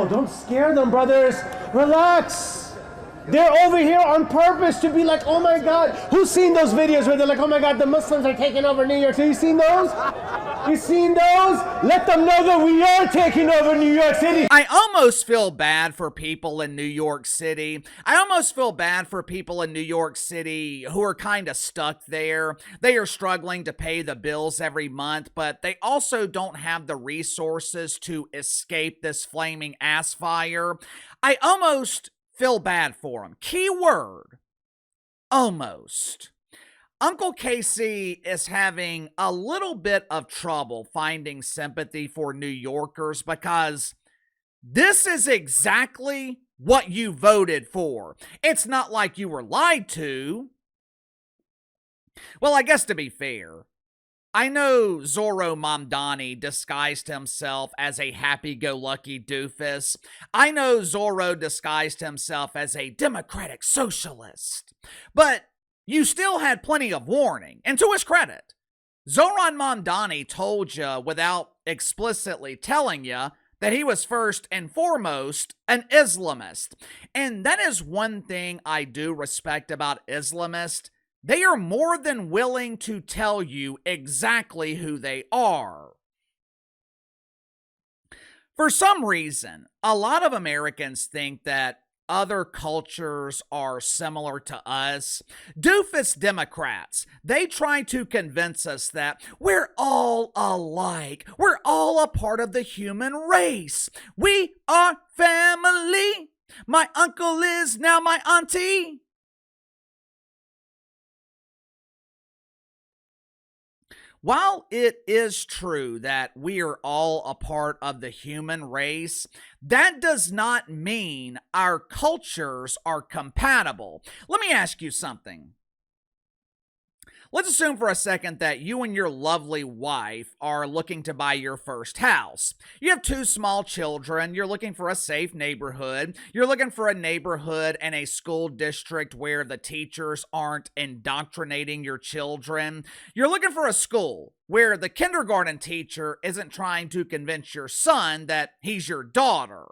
No, don't scare them, brothers. Relax. They're over here on purpose to be like, oh my God. Who's seen those videos where they're like, oh my God, the Muslims are taking over New York City? You seen those? You seen those? Let them know that we are taking over New York City. I almost feel bad for people in New York City. I almost feel bad for people in New York City who are kind of stuck there. They are struggling to pay the bills every month, but they also don't have the resources to escape this flaming ass fire. I almost feel bad for them. Key word, almost. Uncle Casey is having a little bit of trouble finding sympathy for New Yorkers because this is exactly what you voted for. It's not like you were lied to. Well, I guess to be fair, I know Zohran Mamdani disguised himself as a happy-go-lucky doofus. I know Zorro disguised himself as a democratic socialist. But you still had plenty of warning. And to his credit, Zohran Mamdani told you without explicitly telling you that he was first and foremost an Islamist. And that is one thing I do respect about Islamists. They are more than willing to tell you exactly who they are. For some reason, a lot of Americans think that other cultures are similar to us. Doofus Democrats, they try to convince us that we're all alike. We're all a part of the human race. We are family. My uncle is now my auntie. While it is true that we are all a part of the human race, that does not mean our cultures are compatible. Let me ask you something. Let's assume for a second that you and your lovely wife are looking to buy your first house. You have 2 small children. You're looking for a safe neighborhood. You're looking for a neighborhood and a school district where the teachers aren't indoctrinating your children. You're looking for a school where the kindergarten teacher isn't trying to convince your son that he's your daughter.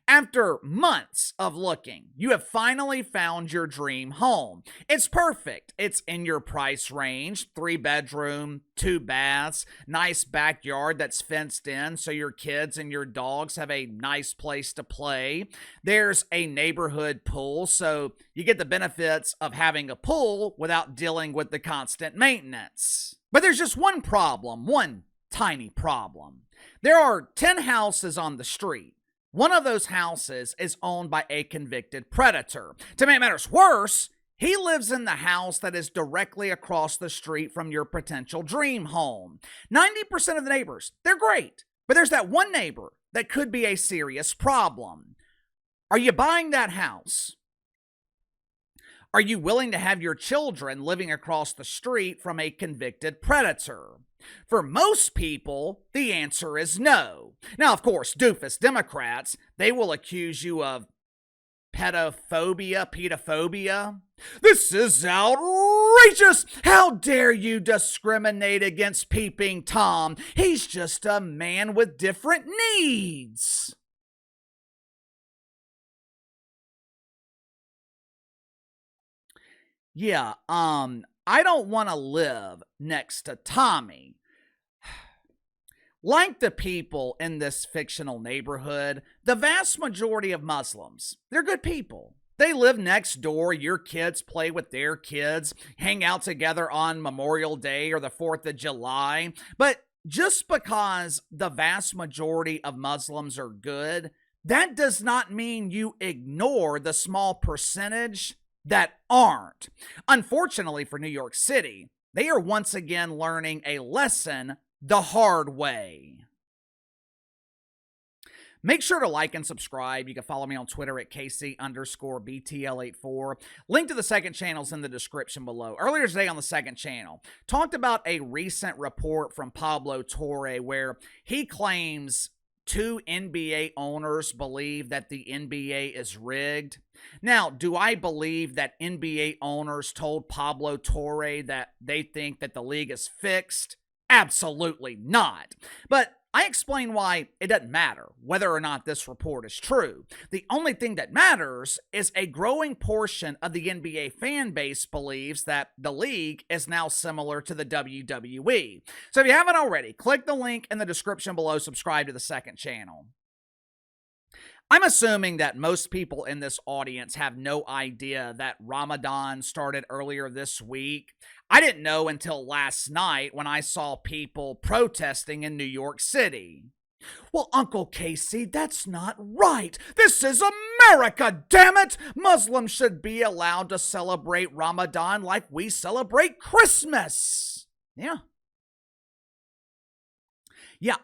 After months of looking, you have finally found your dream home. It's perfect. It's in your price range, 3 bedroom, 2 baths, nice backyard that's fenced in so your kids and your dogs have a nice place to play. There's a neighborhood pool, so you get the benefits of having a pool without dealing with the constant maintenance. But there's just one problem, one tiny problem. There are 10 houses on the street. One of those houses is owned by a convicted predator. To make matters worse, he lives in the house that is directly across the street from your potential dream home. 90% of the neighbors, they're great, but there's that one neighbor that could be a serious problem. Are you buying that house? Are you willing to have your children living across the street from a convicted predator? For most people, the answer is no. Now, of course, doofus Democrats, they will accuse you of pedophobia. This is outrageous! How dare you discriminate against Peeping Tom? He's just a man with different needs. Yeah, I don't want to live next to Tommy. Like the people in this fictional neighborhood, the vast majority of Muslims, they're good people. They live next door, your kids play with their kids, hang out together on Memorial Day or the 4th of July. But just because the vast majority of Muslims are good, that does not mean you ignore the small percentage that aren't. Unfortunately for New York City, they are once again learning a lesson the hard way. Make sure to like and subscribe. You can follow me on Twitter at KC_BTL84. Link to the second channel is in the description below. Earlier today on the second channel, talked about a recent report from Pablo Torre where he claims 2 NBA owners believe that the NBA is rigged. Now, do I believe that NBA owners told Pablo Torre that they think that the league is fixed? Absolutely not. But I explain why it doesn't matter whether or not this report is true. The only thing that matters is a growing portion of the NBA fan base believes that the league is now similar to the WWE. So if you haven't already, click the link in the description below, subscribe to the second channel. I'm assuming that most people in this audience have no idea that Ramadan started earlier this week. I didn't know until last night when I saw people protesting in New York City. Well, Uncle Casey, that's not right. This is America, damn it! Muslims should be allowed to celebrate Ramadan like we celebrate Christmas. Yeah,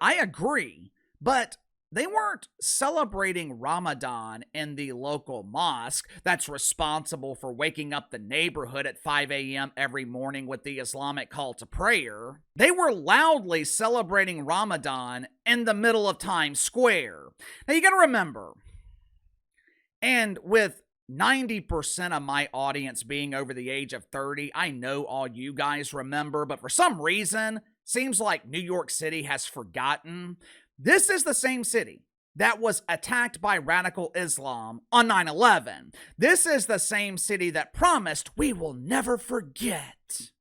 I agree, but they weren't celebrating Ramadan in the local mosque that's responsible for waking up the neighborhood at 5 a.m. every morning with the Islamic call to prayer. They were loudly celebrating Ramadan in the middle of Times Square. Now you gotta remember, and with 90% of my audience being over the age of 30, I know all you guys remember, but for some reason, seems like New York City has forgotten. This is the same city that was attacked by radical Islam on 9/11. This is the same city that promised we will never forget.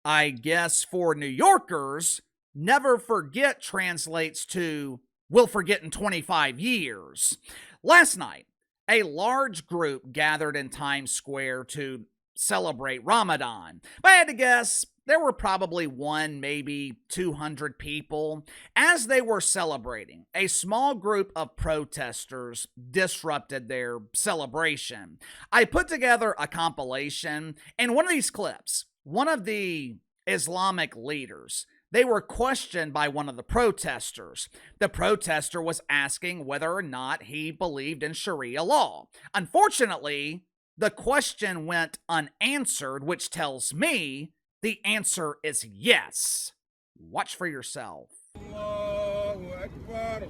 I guess for New Yorkers, never forget translates to we'll forget in 25 years. Last night, a large group gathered in Times Square to celebrate Ramadan. If I had to guess, there were probably maybe 200 people. As they were celebrating, a small group of protesters disrupted their celebration. I put together a compilation, and one of these clips, one of the Islamic leaders, they were questioned by one of the protesters. The protester was asking whether or not he believed in Sharia law. Unfortunately, the question went unanswered, which tells me the answer is yes. Watch for yourself. Allahu Akbar.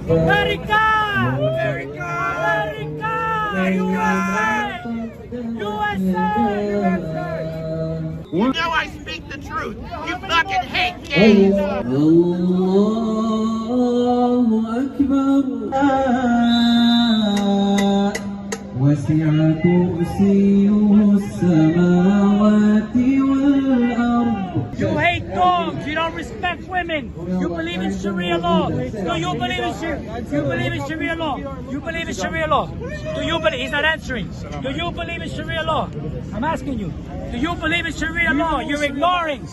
America! America! USA! USA! You know I speak the truth. You fucking hate gays. Allahu Akbar. وسع كرسيه السماوات والأرض. You hate dogs. You don't respect women. You believe in Sharia law. Do you believe in Sharia law? You believe in Sharia law? Do you believe? He's not answering. Do you believe in Sharia law? I'm asking you. Do you believe in Sharia law? You're ignoring.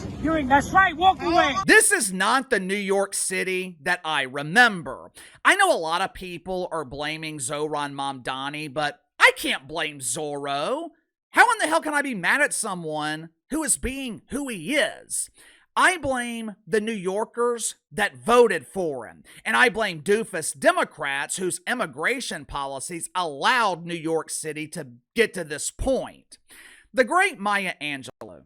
That's right. Walk away. This is not the New York City that I remember. I know a lot of people are blaming Zohran Mamdani, but I can't blame Zorro. How in the hell can I be mad at someone who is being who he is? I blame the New Yorkers that voted for him. And I blame doofus Democrats whose immigration policies allowed New York City to get to this point. The great Maya Angelou,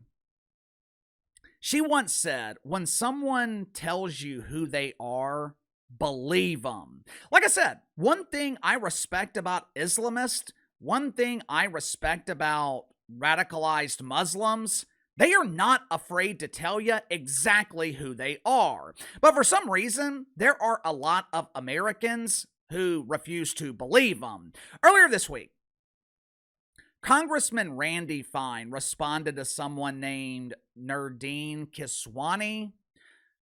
she once said, when someone tells you who they are, believe them. Like I said, one thing I respect about Islamists, one thing I respect about radicalized Muslims, they are not afraid to tell you exactly who they are. But for some reason, there are a lot of Americans who refuse to believe them. Earlier this week, Congressman Randy Fine responded to someone named Nerdeen Kiswani.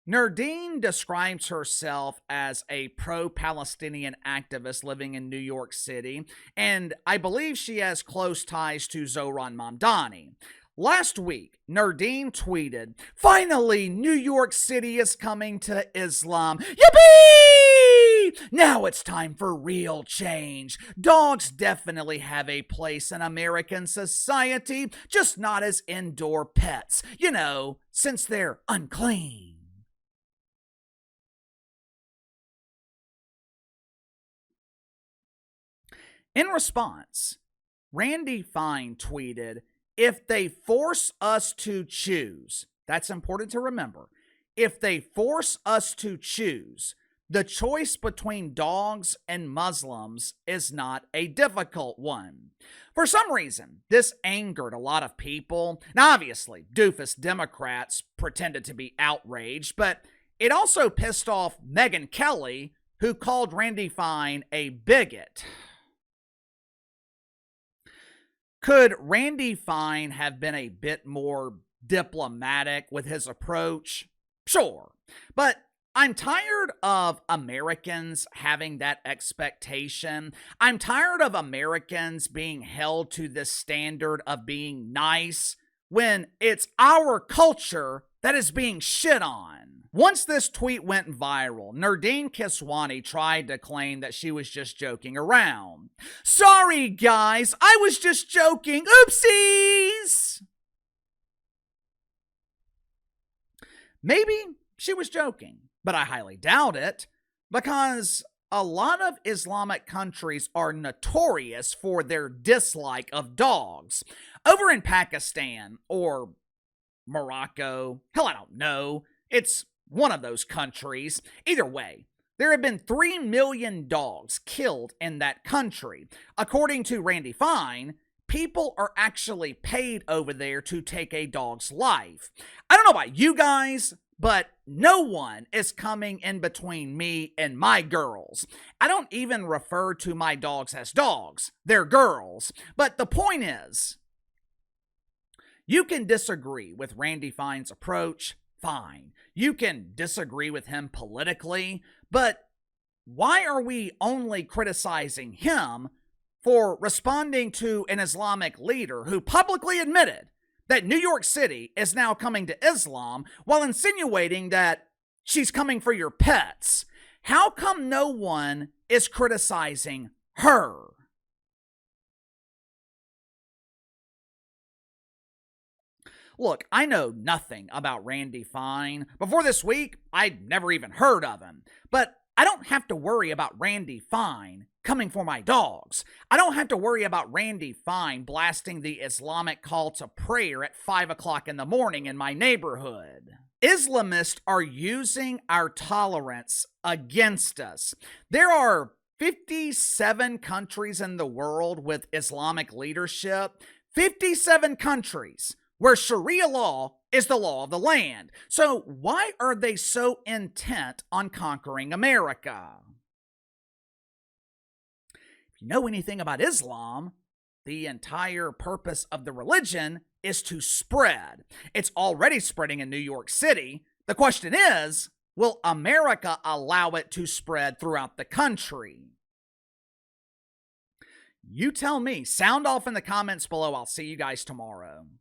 Nerdeen describes herself as a pro-Palestinian activist living in New York City, and I believe she has close ties to Zohran Mamdani. Last week, Nerdeen tweeted, "Finally, New York City is coming to Islam. Yippee! Now it's time for real change. Dogs definitely have a place in American society, just not as indoor pets. You know, since they're unclean." In response, Randy Fine tweeted, "If they force us to choose," that's important to remember, "if they force us to choose The choice between dogs and Muslims is not a difficult one. For some reason, this angered a lot of people. Now, obviously, doofus Democrats pretended to be outraged, but it also pissed off Megyn Kelly, who called Randy Fine a bigot. Could Randy Fine have been a bit more diplomatic with his approach? Sure, but I'm tired of Americans having that expectation. I'm tired of Americans being held to this standard of being nice when it's our culture that is being shit on. Once this tweet went viral, Nerdeen Kiswani tried to claim that she was just joking around. Sorry, guys, I was just joking. Oopsies! Maybe she was joking, but I highly doubt it, because a lot of Islamic countries are notorious for their dislike of dogs. Over in Pakistan or Morocco, hell, I don't know, it's one of those countries. Either way, there have been 3 million dogs killed in that country. According to Randy Fine, people are actually paid over there to take a dog's life. I don't know about you guys, but no one is coming in between me and my girls. I don't even refer to my dogs as dogs. They're girls. But the point is, you can disagree with Randy Fine's approach, fine. You can disagree with him politically, but why are we only criticizing him for responding to an Islamic leader who publicly admitted that New York City is now coming to Islam while insinuating that she's coming for your pets? How come no one is criticizing her? Look, I know nothing about Randy Fine. Before this week, I'd never even heard of him. But I don't have to worry about Randy Fine coming for my dogs. I don't have to worry about Randy Fine blasting the Islamic call to prayer at 5 o'clock in the morning in my neighborhood. Islamists are using our tolerance against us. There are 57 countries in the world with Islamic leadership. 57 countries where Sharia law is the law of the land. So why are they so intent on conquering America? If you know anything about Islam, the entire purpose of the religion is to spread. It's already spreading in New York City. The question is, will America allow it to spread throughout the country? You tell me. Sound off in the comments below. I'll see you guys tomorrow.